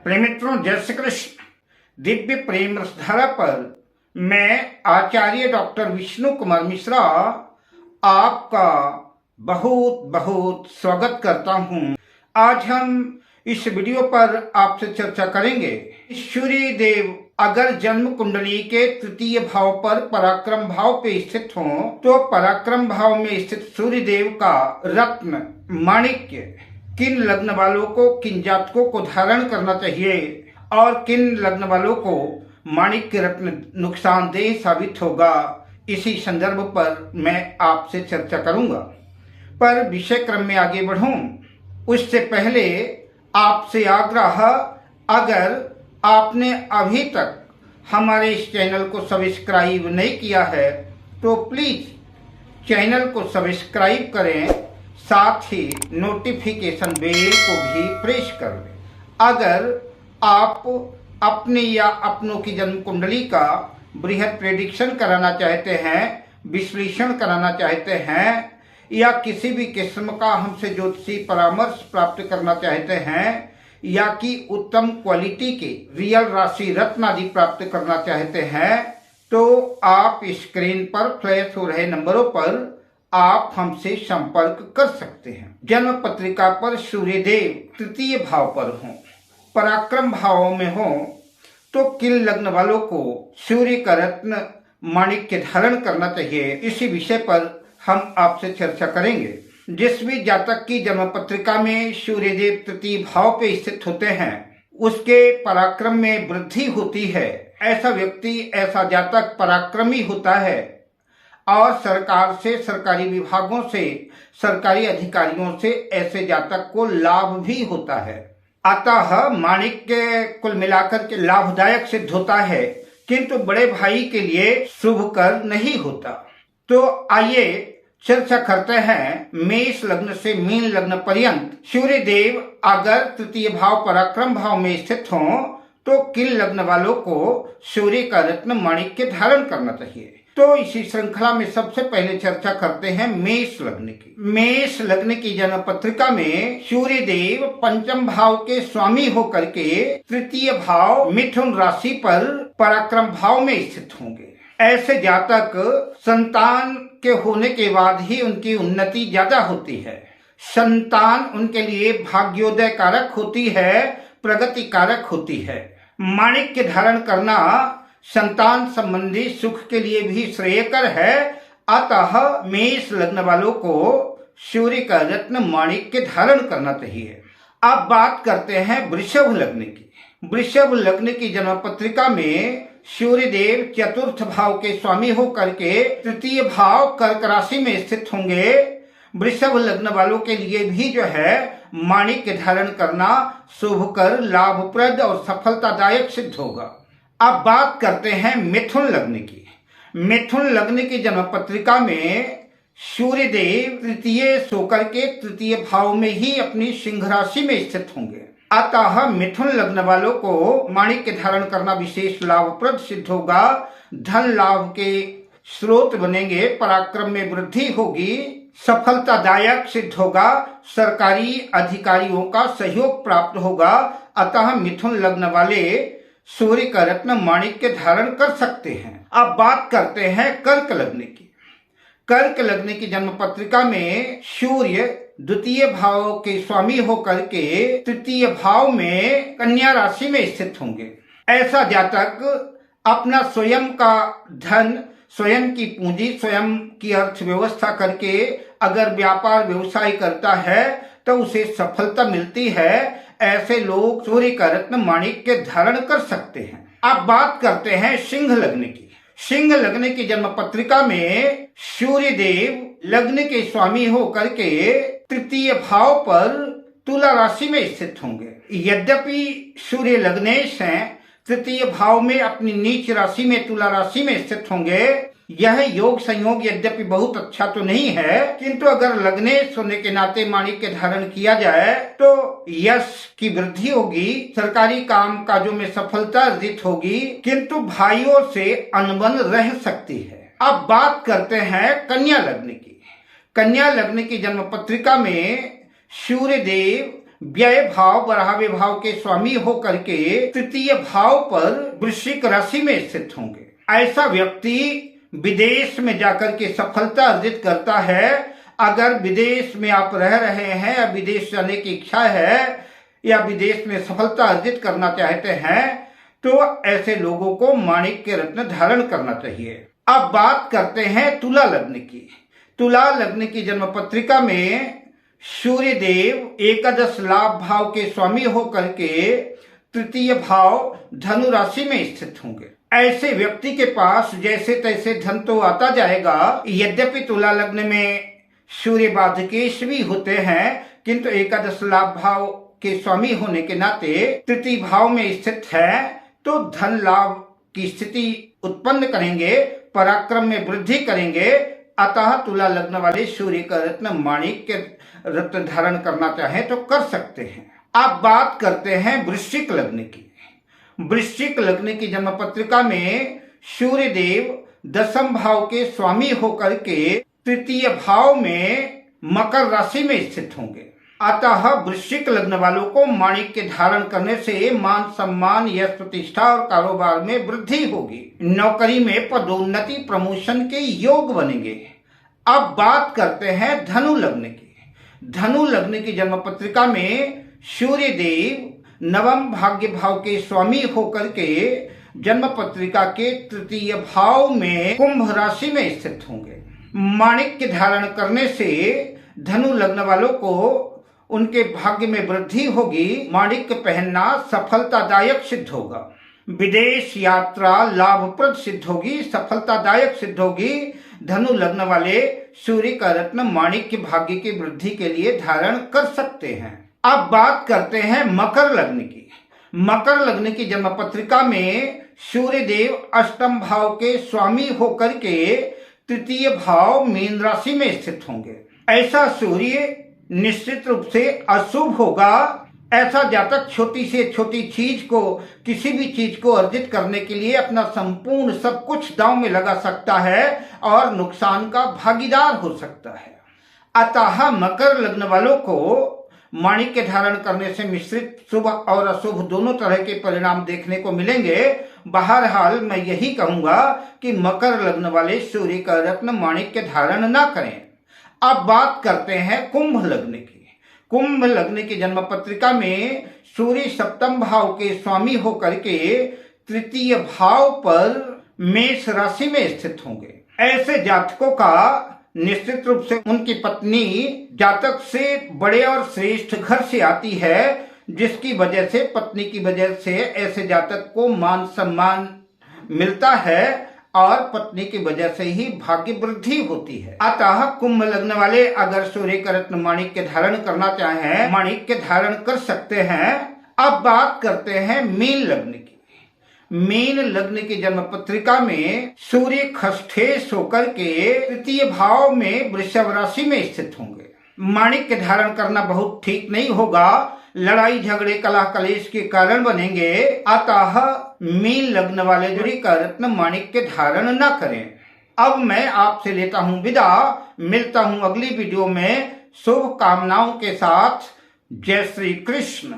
प्रेम मित्रों, जय श्री कृष्ण। दिव्य प्रेम रसधारा पर मैं आचार्य डॉक्टर विष्णु कुमार मिश्रा आपका बहुत बहुत स्वागत करता हूं। आज हम इस वीडियो पर आपसे चर्चा करेंगे। सूर्य देव अगर जन्म कुंडली के तृतीय भाव पर पराक्रम भाव पे स्थित हो तो पराक्रम भाव में स्थित सूर्य देव का रत्न माणिक्य किन लग्न वालों को, किन जातकों को धारण करना चाहिए और किन लग्न वालों को माणिक्य रत्न नुकसानदेह साबित होगा, इसी संदर्भ पर मैं आपसे चर्चा करूंगा। पर विषय क्रम में आगे बढ़ूं उससे पहले आपसे आग्रह, अगर आपने अभी तक हमारे इस चैनल को सब्सक्राइब नहीं किया है तो प्लीज चैनल को सब्सक्राइब करें, साथ ही नोटिफिकेशन बेल को भी प्रेस कर लें। अगर आप अपने या अपनों की जन्म कुंडली का बृहद प्रेडिक्शन कराना चाहते हैं, विश्लेषण कराना चाहते हैं या किसी भी किस्म का हमसे ज्योतिषी परामर्श प्राप्त करना चाहते हैं या कि उत्तम क्वालिटी के रियल राशि रत्न आदि प्राप्त करना चाहते हैं तो आप स्क्रीन पर फ्लैश हो रहे नंबरों पर आप हमसे संपर्क कर सकते हैं। जन्म पत्रिका पर सूर्यदेव तृतीय भाव पर हो, पराक्रम भाव में हो तो किन लग्न वालों को सूर्य का रत्न माणिक्य धारण करना चाहिए, इसी विषय पर हम आपसे चर्चा करेंगे। जिस भी जातक की जन्म पत्रिका में सूर्यदेव तृतीय भाव पे स्थित होते हैं उसके पराक्रम में वृद्धि होती है। ऐसा व्यक्ति, ऐसा जातक पराक्रमी होता है और सरकार से, सरकारी विभागों से, सरकारी अधिकारियों से ऐसे जातक को लाभ भी होता है। अतः माणिक्य कुल मिलाकर के लाभदायक सिद्ध होता है, किंतु बड़े भाई के लिए शुभकर नहीं होता। तो आइए चर्चा करते हैं मेष लग्न से मीन लग्न पर्यंत सूर्य देव अगर तृतीय भाव पराक्रम भाव में स्थित हो तो किन लग्न वालों को सूर्य का रत्न माणिक्य धारण करना चाहिए। तो इसी श्रृंखला में सबसे पहले चर्चा करते हैं मेष लग्न की। मेष लग्न की जन्म पत्रिका में सूर्य देव पंचम भाव के स्वामी होकर के तृतीय भाव मिथुन राशि पर पराक्रम भाव में स्थित होंगे। ऐसे जातक संतान के होने के बाद ही उनकी उन्नति ज्यादा होती है। संतान उनके लिए भाग्योदय कारक होती है, प्रगति कारक होती है। माणिक्य धारण करना संतान संबंधी सुख के लिए भी श्रेयकर है। अतः मेष लग्न वालों को सूर्य का रत्न माणिक्य धारण करना चाहिए। अब बात करते हैं वृषभ लग्न की। वृषभ लग्न की जन्म पत्रिका में सूर्य देव चतुर्थ भाव के स्वामी होकर के तृतीय भाव कर्क राशि में स्थित होंगे। वृषभ लग्न वालों के लिए भी जो है माणिक्य धारण करना शुभकर, लाभप्रद और सफलतादायक सिद्ध होगा। अब बात करते हैं मिथुन लग्न की। मिथुन लग्न की जन्म पत्रिका में सूर्य देव तृतीय सोकर के तृतीय भाव में ही अपनी सिंह राशि में स्थित होंगे। अतः मिथुन लग्न वालों को माणिक्य धारण करना विशेष लाभप्रद सिद्ध होगा। धन लाभ के स्रोत बनेंगे, पराक्रम में वृद्धि होगी, सफलतादायक सिद्ध होगा, सरकारी अधिकारियों का सहयोग प्राप्त होगा। अतः मिथुन लग्न वाले सूर्य का रत्न माणिक्य धारण कर सकते हैं। अब बात करते हैं कर्क लग्न की। कर्क लग्न की जन्म पत्रिका में सूर्य द्वितीय भाव के स्वामी होकर के तृतीय भाव में कन्या राशि में स्थित होंगे। ऐसा जातक अपना स्वयं का धन, स्वयं की पूंजी, स्वयं की अर्थव्यवस्था करके अगर व्यापार व्यवसाय करता है तो उसे सफलता मिलती है। ऐसे लोग सूर्य का रत्न माणिक्य धारण कर सकते हैं। अब बात करते हैं सिंह लग्न की। सिंह लग्न की जन्म पत्रिका में सूर्य देव लग्न के स्वामी होकर के तृतीय भाव पर तुला राशि में स्थित होंगे। यद्यपि सूर्य लग्नेश हैं, तृतीय भाव में अपनी नीच राशि में तुला राशि में स्थित होंगे। यह योग संयोग यद्यपि बहुत अच्छा तो नहीं है, किंतु अगर लग्नेश होने के नाते माणिक्य धारण किया जाए तो यश की वृद्धि होगी, सरकारी काम काजों में सफलता अर्जित होगी, किंतु भाइयों से अनबन रह सकती है। अब बात करते हैं कन्या लग्न की। कन्या लग्न की जन्म पत्रिका में सूर्य देव व्यय भाव बढ़ावे भाव के स्वामी होकर के तृतीय भाव पर वृश्चिक राशि में स्थित होंगे। ऐसा व्यक्ति विदेश में जाकर के सफलता अर्जित करता है। अगर विदेश में आप रह रहे हैं या विदेश जाने की इच्छा है या विदेश में सफलता अर्जित करना चाहते हैं तो ऐसे लोगों को माणिक्य रत्न धारण करना चाहिए। अब बात करते हैं तुला लग्न की। तुला लग्न की जन्म पत्रिका में सूर्य देव एकादश लाभ भाव के स्वामी होकर के तृतीय भाव धनु राशि में स्थित होंगे। ऐसे व्यक्ति के पास जैसे तैसे धन तो आता जाएगा। यद्यपि तुला लग्न में सूर्य बाधकेश भी होते हैं, किंतु एकादश लाभ भाव के स्वामी होने के नाते तृतीय भाव में स्थित है तो धन लाभ की स्थिति उत्पन्न करेंगे, पराक्रम में वृद्धि करेंगे। अतः तुला लग्न वाले सूर्य का रत्न माणिक्य रत्न धारण करना चाहें तो कर सकते हैं। अब बात करते हैं वृश्चिक लग्न की। वृश्चिक लग्न की जन्म पत्रिका में सूर्य देव दशम भाव के स्वामी होकर के तृतीय भाव में मकर राशि में स्थित होंगे। अतः वृश्चिक लग्न वालों को माणिक्य धारण करने से मान सम्मान, यश, प्रतिष्ठा और कारोबार में वृद्धि होगी। नौकरी में पदोन्नति, प्रमोशन के योग बनेंगे। अब बात करते हैं धनु लग्न की। धनु लग्न की जन्म पत्रिका में सूर्य देव नवम भाग्य भाव के स्वामी होकर के जन्म पत्रिका के तृतीय भाव में कुंभ राशि में स्थित होंगे। माणिक्य धारण करने से धनु लग्न वालों को उनके भाग्य में वृद्धि होगी। माणिक्य पहनना सफलतादायक सिद्ध होगा। विदेश यात्रा लाभप्रद सिद्ध होगी, सफलतादायक सिद्ध होगी। धनु लग्न वाले सूर्य का रत्न माणिक्य भाग्य की वृद्धि के लिए धारण कर सकते हैं। अब बात करते हैं मकर लग्न की। मकर लग्न की जन्म पत्रिका में सूर्य देव अष्टम भाव के स्वामी होकर के तृतीय भाव मीन राशि में स्थित होंगे। ऐसा सूर्य निश्चित रूप से अशुभ होगा। ऐसा जातक छोटी से छोटी चीज को, किसी भी चीज को अर्जित करने के लिए अपना संपूर्ण सब कुछ दांव में लगा सकता है और नुकसान का भागीदार हो सकता है। अतः मकर लग्न वालों को माणिक्य धारण करने से मिश्रित शुभ और अशुभ दोनों तरह के परिणाम देखने को मिलेंगे। बहरहाल मैं यही कहूंगा कि मकर लग्न वाले सूर्य का रत्न माणिक्य धारण ना करें। अब बात करते हैं कुंभ लग्न की। कुंभ लग्न की जन्म पत्रिका में सूर्य सप्तम भाव के स्वामी होकर के तृतीय भाव पर मेष राशि में स्थित होंगे। ऐसे जातकों का निश्चित रूप से उनकी पत्नी जातक से बड़े और श्रेष्ठ घर से आती है, जिसकी वजह से पत्नी की वजह से ऐसे जातक को मान सम्मान मिलता है और पत्नी की वजह से ही भाग्य वृद्धि होती है। अतः कुंभ लग्न वाले अगर सूर्य का रत्न माणिक्य धारण करना चाहें, माणिक्य धारण कर सकते हैं। अब बात करते हैं मीन लग्न की। मीन लग्न की जन्म पत्रिका में सूर्य खष्ठेश होकर के तृतीय भाव में वृषभ राशि में स्थित होंगे। माणिक्य धारण करना बहुत ठीक नहीं होगा। लड़ाई झगड़े कलह कलेश के कारण बनेंगे। अतः मीन लग्न वाले सूर्य का रत्न माणिक्य धारण न करें। अब मैं आपसे लेता हूं विदा। मिलता हूं अगली वीडियो में शुभ कामनाओं के साथ। जय श्री कृष्ण।